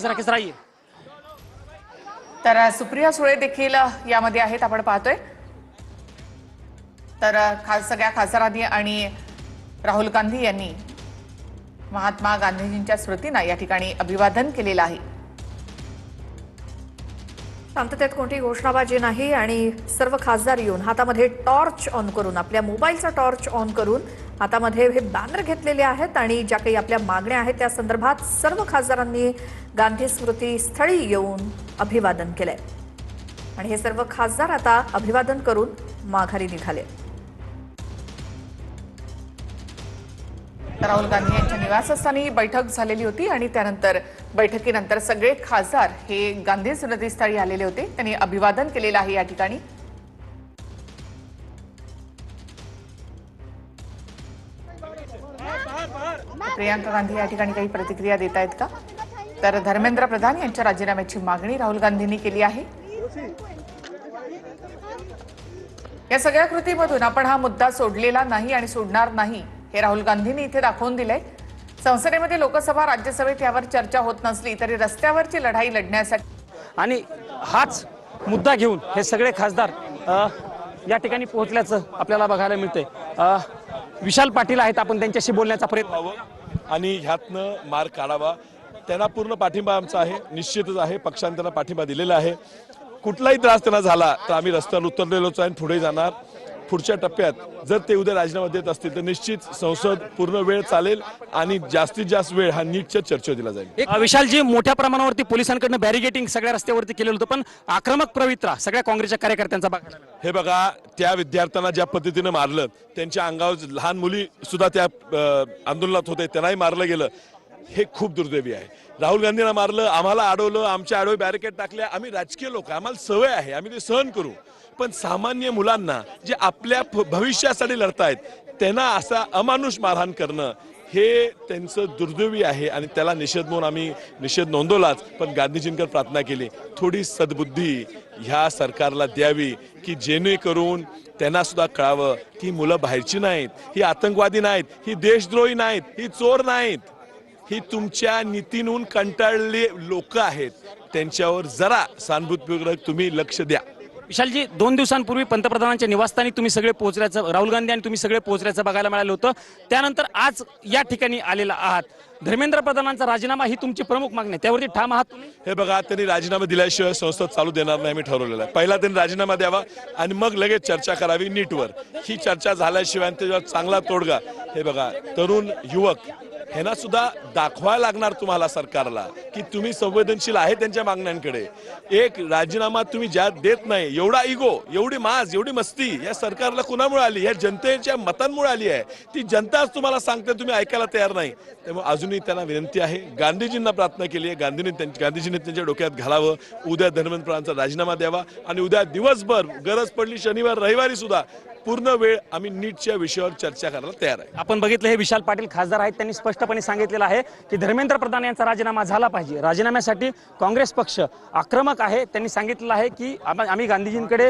जरा किस रही है। तर सुप्रिया सुळे देखील यामध्ये आहेत, आपण पाहतोय। तर सगळ्या खासदारांनी आणि राहुल गांधी यांनी महात्मा गांधीजींच्या स्मृतींना या ठिकाणी अभिवादन केलेलं आहे। शांततेत कोणती घोषणाबाजी नाही आणि सर्व खासदार येऊन हातामध्ये टॉर्च ऑन करून, आपल्या मोबाईलचा टॉर्च ऑन करून हातामध्ये हे बॅनर घेतलेले आहेत आणि ज्या काही आपल्या मागण्या आहेत त्या संदर्भात सर्व खासदारांनी गांधी स्मृती स्थळी येऊन अभिवादन केलंय आणि हे सर्व खासदार आता अभिवादन करून माघारी निघाले। राहुल गांधी यांच्या निवासस्थानी बैठक झालेली होती आणि त्यानंतर बैठकीनंतर सगळे खासदार हे गांधी स्मृतीस्थळी आलेले होते। त्यांनी अभिवादन केलेलं आहे। या ठिकाणी प्रियंका गांधी या ठिकाणी काही प्रतिक्रिया देत आहेत का? तर धर्मेंद्र प्रधान यांच्या राजीनाम्याची मागणी राहुल गांधींनी केली आहे। या सगळ्या कृतीमधून आपण हा मुद्दा सोडलेला नाही आणि सोडणार नाही हे राहुल गांधींनी इथे दाखवून दिलंय। संसदेमध्ये, लोकसभा, राज्यसभेत यावर चर्चा होत नसली तरी रस्त्यावरची लढाई लढण्यासाठी आणि हाच मुद्दा घेऊन हे सगळे खासदार या ठिकाणी पोहोचल्याचं आपल्याला बघायला मिळतंय। विशाल पाटील आहेत, आपण त्यांच्याशी बोलण्याचा प्रयत्न व्हावं आणि ह्यातनं मार्ग काढावा। त्यांना पूर्ण पाठिंबा आमचा आहे, निश्चितच आहे। पक्षाने त्यांना पाठिंबा दिलेला आहे। कुठलाही त्रास त्यांना झाला तर आम्ही रस्त्यावर उतरलेलोच आहे, पुढे जाणार। पुढच्या टप्प्यात जर ते उद्या राजीनामा देत असतील तर निश्चित संसद पूर्ण वेळ चालेल आणि जास्तीत जास्त वेळ हा नीटच्या चर्चेवर दिला जाईल। विशालजी, मोठ्या प्रमाणावरती पोलिसांकडून बॅरिगेटिंग सगळ्या रस्त्यावरती केलेलं होतं, पण आक्रमक प्रवृत्ती सगळ्या काँग्रेसच्या कार्यकर्त्यांचा बघायला मिळाला। हे बघा, त्या विद्यार्थ्यांना ज्या पद्धतीने मारलं, त्यांच्या अंगावर लहान मुली सुद्धा त्या आंदोलनात होते, त्यांनाही मारलं गेलं, हे खूप दुर्दैवी आहे। राहुल गांधींना मारलं, आम्हाला अडवलं, आमच्या आडवे बॅरिकेड टाकल्या। आम्ही राजकीय लोक, आम्हाला सवय आहे, आम्ही ते सहन करू। पण सामान्य मुलांना जे आपल्या भविष्यासाठी लढतायत त्यांना असा अमानुष मारहाण करणं हे त्यांचं दुर्दैवी आहे आणि त्याला निषेध म्हणून आम्ही निषेध नोंदवलाच। पण गांधीजींकडे प्रार्थना केली, थोडी सद्बुद्धी ह्या सरकारला द्यावी की जेणेकरून त्यांना सुद्धा कळावं की मुलं बाहेरची नाहीत, ही आतंकवादी नाहीत, ही देशद्रोही नाहीत, ही चोर नाहीत, ही तुमच्या नीतींहून कंटाळले लोक आहेत। त्यांच्यावर जरा सहानुभूतीपूर्वक तुम्ही लक्ष द्या। विशालजी, 2 दिवसांपूर्वी पंतप्रधानांच्या निवासस्थानी तुम्ही सगळे पोहोचल्याचं, राहुल गांधी आणि तुम्ही सगळे पोहोचल्याचं बघायला मिळालं होतं। त्यानंतर आज या ठिकाणी आलेला आहात। धर्मेंद्र प्रधानांचा राजीनामा ही तुमची प्रमुख मागणी आहे, त्यावरती ठाम आहात तुम्ही? हे बघा, त्यांनी राजीनामा दिल्याशिवाय संसद चालू देणार नाही, मी ठरवलेलं आहे। पहिला त्यांनी राजीनामा द्यावा आणि मग लगेच चर्चा करावी नीटवर। ही चर्चा झाल्याशिवाय त्याच्यावर चांगला तोडगा, हे बघा, तरुण युवक ह्यांना सुद्धा दाखवायला लागणार तुम्हाला सरकारला की तुम्ही संवेदनशील आहे त्यांच्या मागण्यांकडे। एक राजीनामा तुम्ही ज्या देत नाही, एवढा इगो, एवढी माज, एवढी मस्ती या सरकारला कुणामुळे आली? या जनतेच्या मतांमुळे आली आहे। ती जनताच तुम्हाला सांगते, तुम्ही ऐकायला तयार नाही। त्यामुळे अजूनही त्यांना विनंती आहे, गांधीजींना प्रार्थना केली आहे, गांधीजींनी त्यांच्या डोक्यात घालावं, उद्या धर्मेंद्र प्रधानांचा राजीनामा द्यावा आणि उद्या दिवसभर, गरज पडली शनिवार रविवारी सुद्धा पूर्ण वेळ आम्ही नीटच्या विषयावर चर्चा करायला तयार आहे। आपण बघितलं, हे विशाल पाटील खासदार आहेत, त्यांनी स्पष्टपणे सांगितलेलं आहे की धर्मेंद्र प्रधान यांचा राजीनामा झाला पाहिजे। राजीनाम्यासाठी काँग्रेस पक्ष आक्रमक आहे। त्यांनी सांगितलेलं आहे की आम्ही गांधीजींकडे